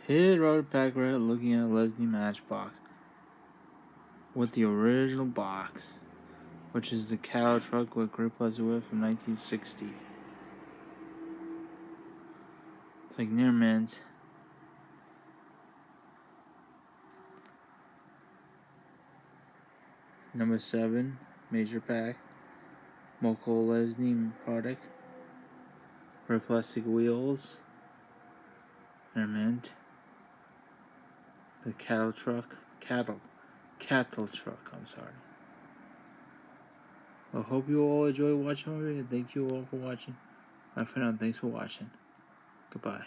Hit Robert Packard looking at Lesney Matchbox with the original box, which is the cattle truck with grip plastic whip from 1960. It's like near mint. Number 7, major pack. Moco Lesney product. Red plastic wheels. Near mint. The cattle truck. Cattle truck, I'm sorry. I hope you all enjoy watching my video. Thank you all for watching. Bye for now. Thanks for watching. Goodbye.